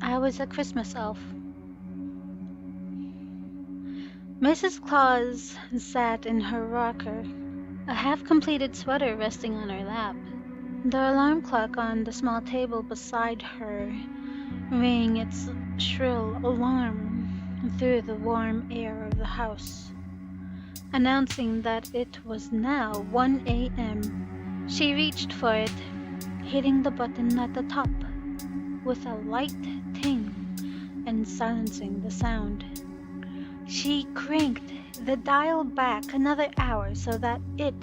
I was a Christmas elf. Mrs. Claus sat in her rocker, a half-completed sweater resting on her lap. The alarm clock on the small table beside her rang its shrill alarm through the warm air of the house, announcing that it was now 1 a.m. She reached for it, hitting the button at the top with a light ting and silencing the sound. She cranked the dial back another hour so that it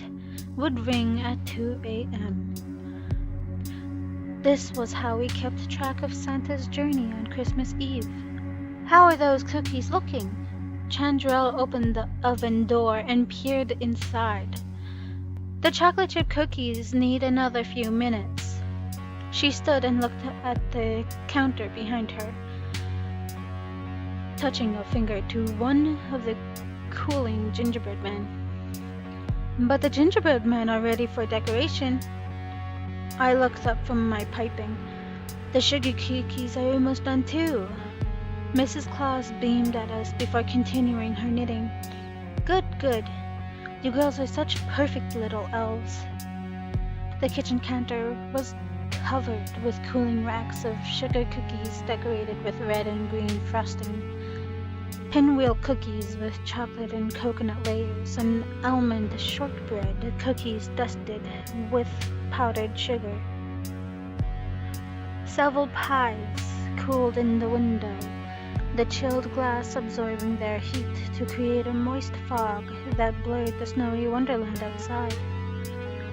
would ring at 2 a.m. This was how we kept track of Santa's journey on Christmas Eve. "How are those cookies looking?" Chandrell opened the oven door and peered inside. "The chocolate chip cookies need another few minutes." She stood and looked at the counter behind her, touching a finger to one of the cooling gingerbread men. "But the gingerbread men are ready for decoration." I looked up from my piping. "The sugar cookies are almost done too." Mrs. Claus beamed at us before continuing her knitting. "Good, good. You girls are such perfect little elves." The kitchen counter was covered with cooling racks of sugar cookies decorated with red and green frosting, pinwheel cookies with chocolate and coconut layers, and almond shortbread cookies dusted with powdered sugar. Several pies cooled in the window, the chilled glass absorbing their heat to create a moist fog that blurred the snowy wonderland outside.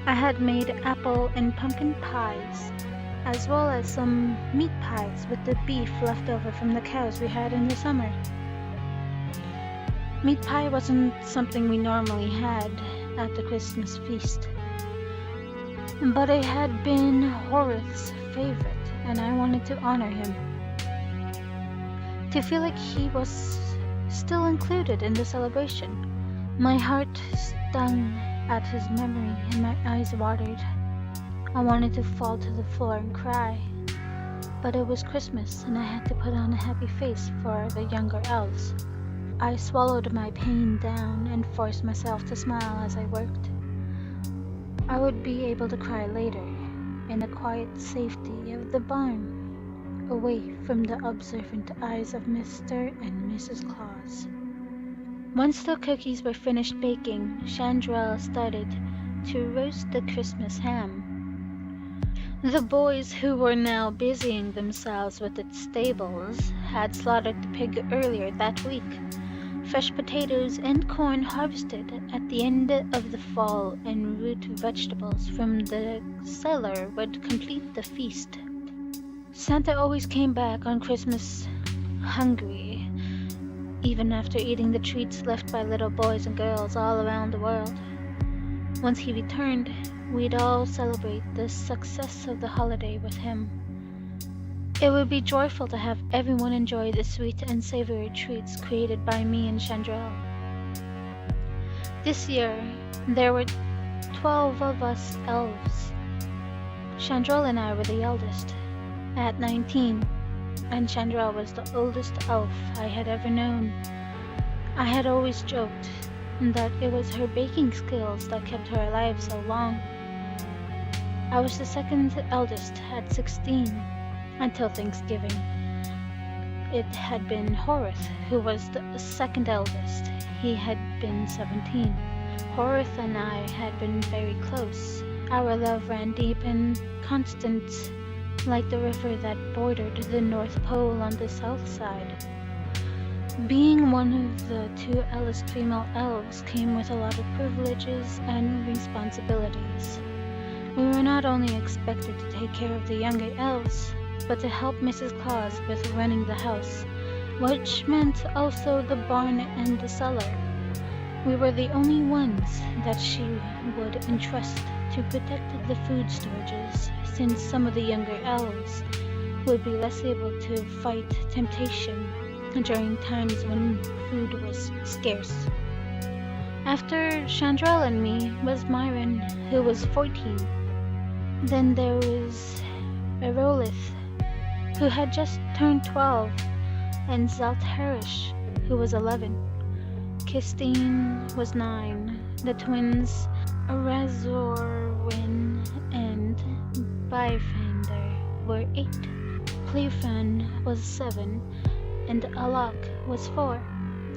I had made apple and pumpkin pies, as well as some meat pies with the beef left over from the cows we had in the summer. Meat pie wasn't something we normally had at the Christmas feast, but it had been Horace's favorite, and I wanted to honor him. To feel like he was still included in the celebration. My heart stung at his memory and my eyes watered. I wanted to fall to the floor and cry, but it was Christmas and I had to put on a happy face for the younger elves. I swallowed my pain down and forced myself to smile as I worked. I would be able to cry later, in the quiet safety of the barn, away from the observant eyes of Mr. and Mrs. Claus. Once the cookies were finished baking, Chandrell started to roast the Christmas ham. The boys, who were now busying themselves with its stables, had slaughtered the pig earlier that week. Fresh potatoes and corn harvested at the end of the fall and root vegetables from the cellar would complete the feast. Santa always came back on Christmas hungry, even after eating the treats left by little boys and girls all around the world. Once he returned, we'd all celebrate the success of the holiday with him. It would be joyful to have everyone enjoy the sweet and savory treats created by me and Chandrell. This year, there were 12 of us elves. Chandrell and I were the eldest, at 19, and Chandrell was the oldest elf I had ever known. I had always joked that it was her baking skills that kept her alive so long. I was the second eldest at 16 until Thanksgiving. It had been Horace who was the second eldest. He had been 17. Horace and I had been very close. Our love ran deep and constant, like the river that bordered the North Pole on the south side. Being one of the two eldest female elves came with a lot of privileges and responsibilities. We were not only expected to take care of the younger elves, but to help Mrs. Claus with running the house, which meant also the barn and the cellar. We were the only ones that she would entrust to protect the food storages, since some of the younger elves would be less able to fight temptation during times when food was scarce. After Chandrell and me was Myron, who was 14. Then there was Erolith, who had just turned 12, and Zalterish, who was 11. Kistine was 9. The twins, Razorwin and Byfander, were 8. Clearfan was 7, and Alak was 4.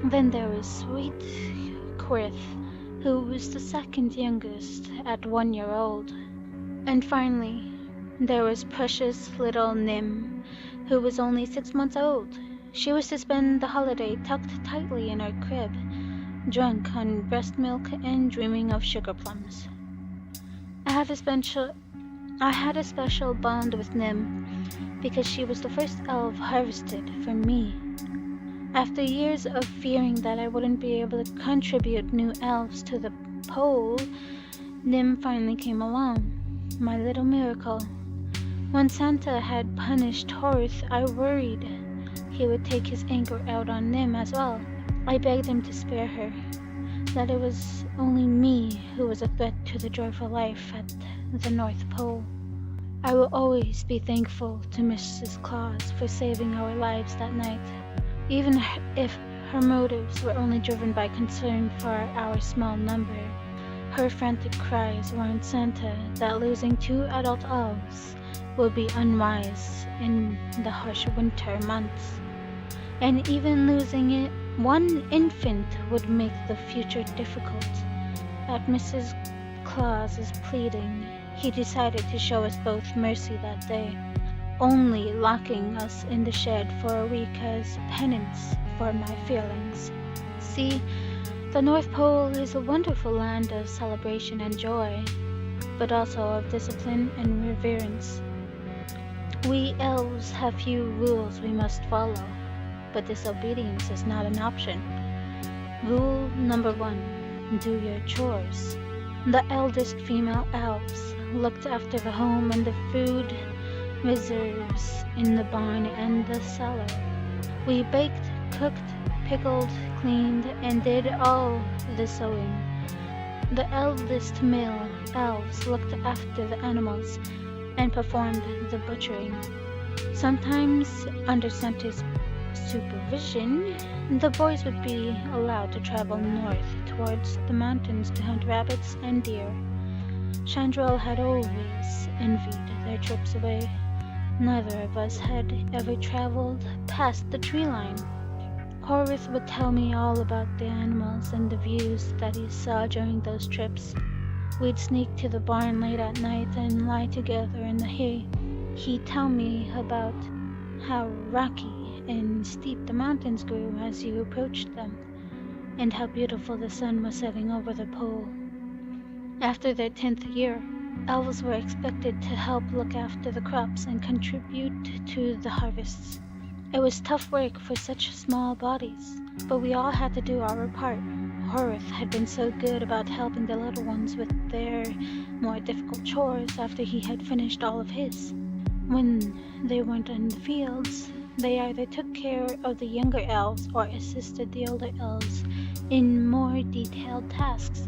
Then there was sweet Quirth, who was the second youngest at 1 year old. And finally, there was precious little Nim, who was only 6 months old. She was to spend the holiday tucked tightly in her crib, drunk on breast milk and dreaming of sugar plums. I had a special bond with Nim because she was the first elf harvested for me. After years of fearing that I wouldn't be able to contribute new elves to the pole, Nim finally came along, my little miracle. When Santa had punished Horth, I worried he would take his anger out on Nim as well. I begged him to spare her, that it was only me who was a threat to the joyful life at the North Pole. I will always be thankful to Mrs. Claus for saving our lives that night, even if her motives were only driven by concern for our small number. Her frantic cries warned Santa that losing 2 adult elves would be unwise in the harsh winter months, and even losing 1 infant would make the future difficult. At Mrs. Claus's pleading, he decided to show us both mercy that day, only locking us in the shed for a week as penance for my feelings. See, the North Pole is a wonderful land of celebration and joy, but also of discipline and reverence. We elves have few rules we must follow, but disobedience is not an option. Rule number 1, do your chores. The eldest female elves looked after the home and the food reserves in the barn and the cellar. We baked, cooked, pickled, cleaned, and did all the sewing. The eldest male elves looked after the animals and performed the butchering. Sometimes, under Santa's supervision, the boys would be allowed to travel north towards the mountains to hunt rabbits and deer. Chandrel had always envied their trips away. Neither of us had ever traveled past the tree line. Horith would tell me all about the animals and the views that he saw during those trips. We'd sneak to the barn late at night and lie together in the hay. He'd tell me about how rocky and steep the mountains grew as you approached them, and how beautiful the sun was setting over the pole. After their 10th year, elves were expected to help look after the crops and contribute to the harvests. It was tough work for such small bodies, but we all had to do our part. Horith had been so good about helping the little ones with their more difficult chores after he had finished all of his. When they weren't in the fields, they either took care of the younger elves or assisted the older elves in more detailed tasks.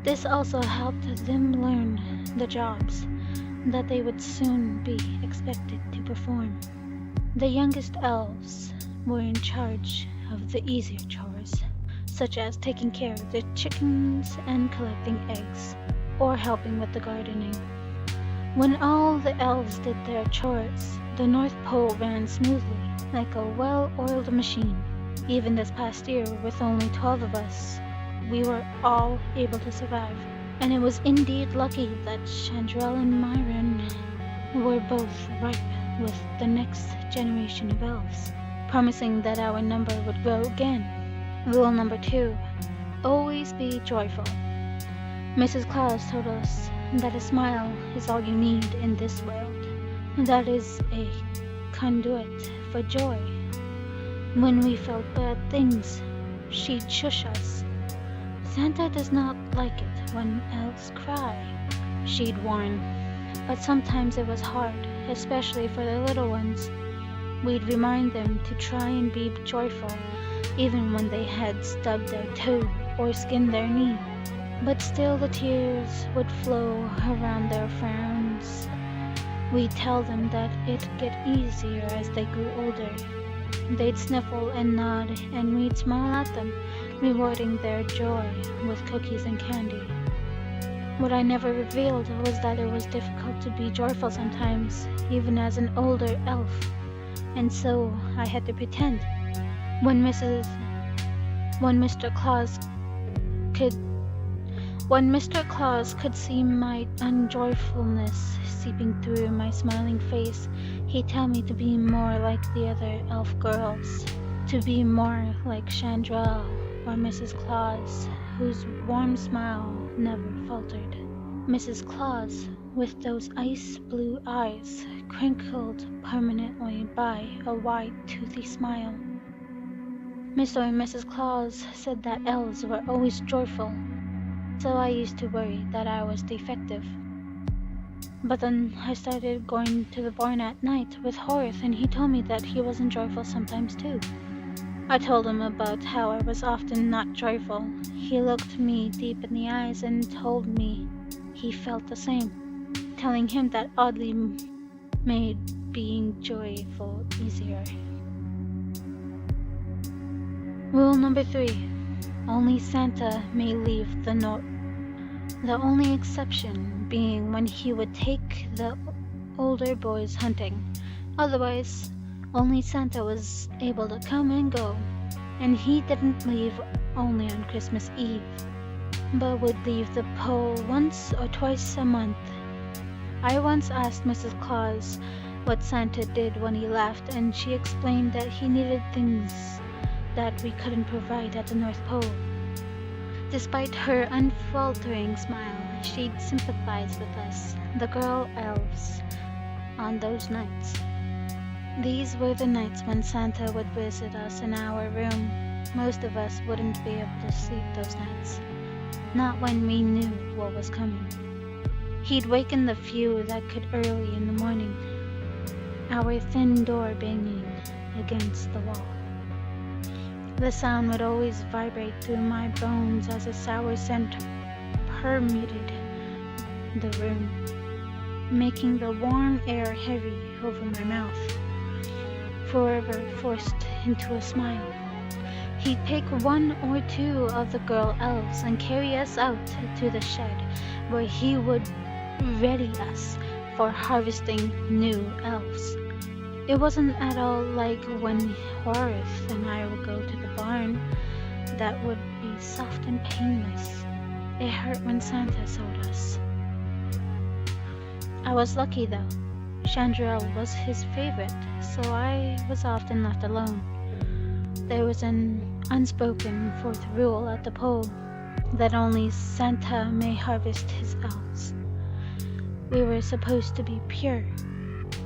This also helped them learn the jobs that they would soon be expected to perform. The youngest elves were in charge of the easier chores, such as taking care of the chickens and collecting eggs, or helping with the gardening. When all the elves did their chores, the North Pole ran smoothly, like a well-oiled machine. Even this past year, with only 12 of us, we were all able to survive. And it was indeed lucky that Chandrel and Myron were both ripe with the next generation of elves, promising that our number would grow again. Rule number 2, always be joyful. Mrs. Claus told us that a smile is all you need in this world. That is a conduit for joy. When we felt bad things, she'd shush us. Santa does not like it when elves cry, she'd warn. But sometimes it was hard, especially for the little ones. We'd remind them to try and be joyful, even when they had stubbed their toe or skinned their knee. But still the tears would flow around their frowns. We'd tell them that it'd get easier as they grew older. They'd sniffle and nod, and we'd smile at them, rewarding their joy with cookies and candy. What I never revealed was that it was difficult to be joyful sometimes, even as an older elf, and so I had to pretend. When Mr. Claus could when Mr. Claus could see my unjoyfulness seeping through my smiling face, he'd tell me to be more like the other elf girls, to be more like Chandrel or Mrs. Claus, whose warm smile never faltered. Mrs. Claus, with those ice blue eyes, crinkled permanently by a wide, toothy smile. Mr. and Mrs. Claus said that elves were always joyful, so I used to worry that I was defective. But then I started going to the barn at night with Horace, and he told me that he wasn't joyful sometimes too. I told him about how I was often not joyful. He looked me deep in the eyes and told me he felt the same, telling him that oddly made being joyful easier. Rule number 3. Only Santa may leave the note. The only exception being when he would take the older boys hunting. Otherwise, only Santa was able to come and go, and he didn't leave only on Christmas Eve, but would leave the pole once or twice a month. I once asked Mrs. Claus what Santa did when he left, and she explained that he needed things that we couldn't provide at the North Pole. Despite her unfaltering smile, she'd sympathize with us, the girl elves, on those nights. These were the nights when Santa would visit us in our room. Most of us wouldn't be able to sleep those nights, not when we knew what was coming. He'd waken the few that could early in the morning, our thin door banging against the wall. The sound would always vibrate through my bones as a sour scent permeated the room, making the warm air heavy over my mouth, forever forced into a smile. He'd pick one or two of the girl elves and carry us out to the shed, where he would ready us for harvesting new elves. It wasn't at all like when Horace and I would go to the barn. That would be soft and painless. It hurt when Santa sewed us. I was lucky though. Chandrel was his favorite, so I was often left alone. There was an unspoken fourth rule at the pole, that only Santa may harvest his elves. We were supposed to be pure,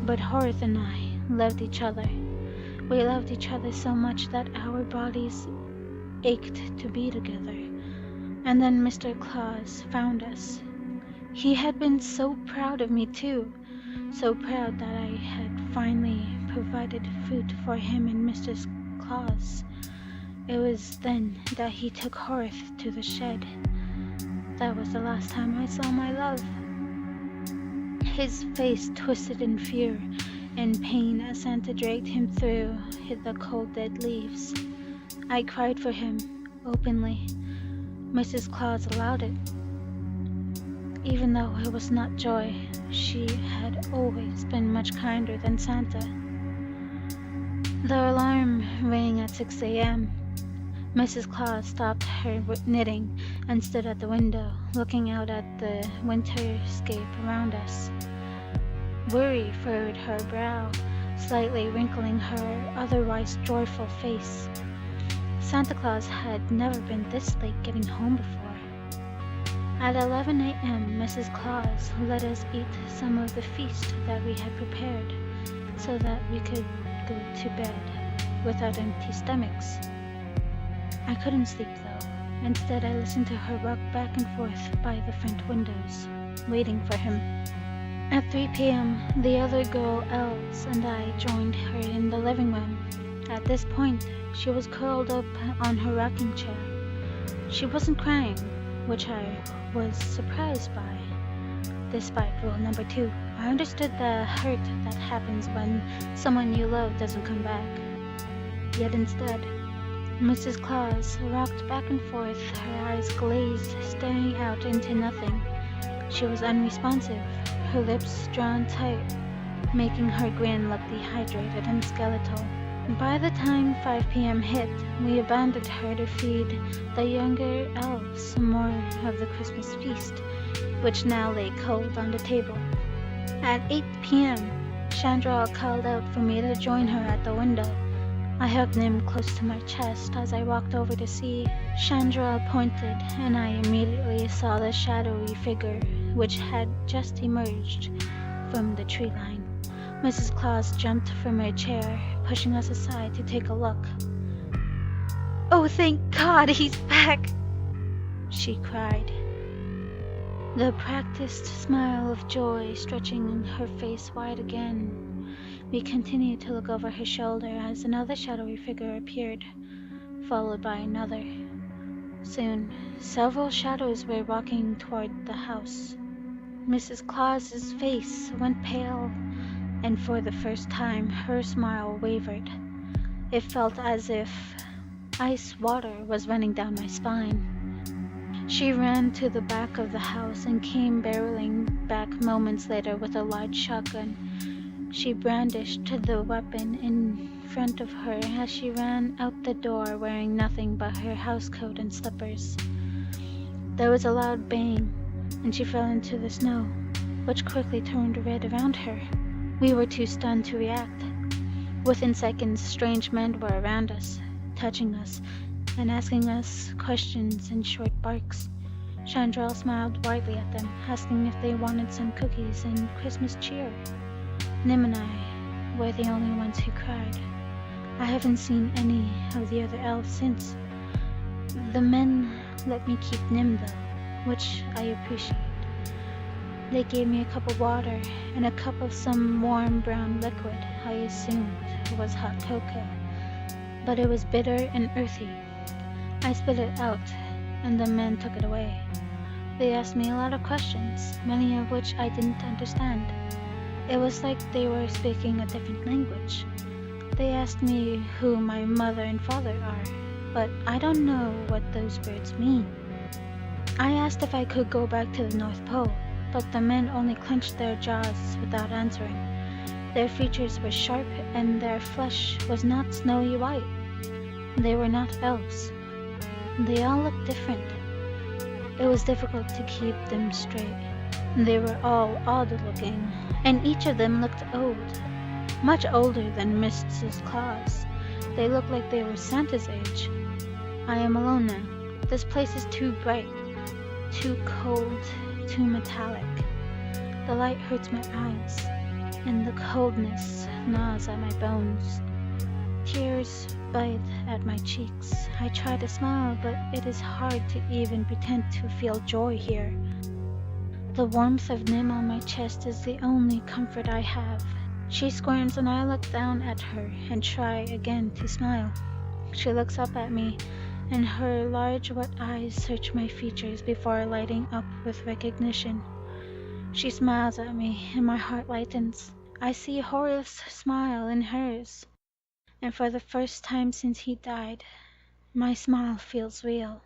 but Horace and I loved each other. We loved each other so much that our bodies ached to be together. And then Mr. Claus found us. He had been so proud of me too, so proud that I had finally provided food for him and Mr. Claus. It was then that he took Horace to the shed. That was the last time I saw my love. His face twisted in fear and pain as Santa dragged him through the cold dead leaves. I cried for him, openly. Mrs. Claus allowed it. Even though it was not joy, she had always been much kinder than Santa. The alarm rang at 6 a.m. Mrs. Claus stopped her knitting and stood at the window, looking out at the winterscape around us. Worry furrowed her brow, slightly wrinkling her otherwise joyful face. Santa Claus had never been this late getting home before. At 11 a.m., Mrs. Claus let us eat some of the feast that we had prepared, so that we could go to bed without empty stomachs. I couldn't sleep though. Instead, I listened to her rock back and forth by the front windows, waiting for him. At 3 p.m., the other girl elves and I joined her in the living room. At this point, she was curled up on her rocking chair. She wasn't crying, which I was surprised by, despite rule number 2. I understood the hurt that happens when someone you love doesn't come back. Yet instead, Mrs. Claus rocked back and forth, her eyes glazed, staring out into nothing. She was unresponsive, her lips drawn tight, making her grin look dehydrated and skeletal. By the time 5 p.m. hit, we abandoned her to feed the younger elves some more of the Christmas feast, which now lay cold on the table. At 8 p.m., Chandra called out for me to join her at the window. I hugged Nim close to my chest as I walked over to see. Chandra pointed, and I immediately saw the shadowy figure which had just emerged from the tree line. Mrs. Claus jumped from her chair, pushing us aside to take a look. "Oh, thank God, he's back!" she cried, the practiced smile of joy stretching her face wide again. We continued to look over her shoulder as another shadowy figure appeared, followed by another. Soon, several shadows were walking toward the house. Mrs. Claus's face went pale, and for the first time her smile wavered. It felt as if ice water was running down my spine. She ran to the back of the house and came barreling back moments later with a large shotgun. She brandished the weapon in front of her as she ran out the door wearing nothing but her housecoat and slippers. There was a loud bang, and she fell into the snow, which quickly turned red around her. We were too stunned to react. Within seconds, strange men were around us, touching us and asking us questions in short barks. Chandra smiled widely at them, asking if they wanted some cookies and Christmas cheer. Nim and I were the only ones who cried. I haven't seen any of the other elves since. The men let me keep Nim though, which I appreciate. They gave me a cup of water and a cup of some warm brown liquid I assumed was hot cocoa, but it was bitter and earthy. I spit it out, and the men took it away. They asked me a lot of questions, many of which I didn't understand. It was like they were speaking a different language. They asked me who my mother and father are, but I don't know what those words mean. I asked if I could go back to the North Pole, but the men only clenched their jaws without answering. Their features were sharp, and their flesh was not snowy white. They were not elves. They all looked different. It was difficult to keep them straight. They were all odd-looking, and each of them looked old, much older than Mrs. Claus. They looked like they were Santa's age. I am alone now. This place is too bright, too cold, too metallic. The light hurts my eyes, and the coldness gnaws at my bones. Tears bite at my cheeks. I try to smile, but it is hard to even pretend to feel joy here. The warmth of Nim on my chest is the only comfort I have. She squirms and I look down at her and try again to smile. She looks up at me, and her large wet eyes search my features before lighting up with recognition. She smiles at me, and my heart lightens. I see Horace's smile in hers, and for the first time since he died, my smile feels real.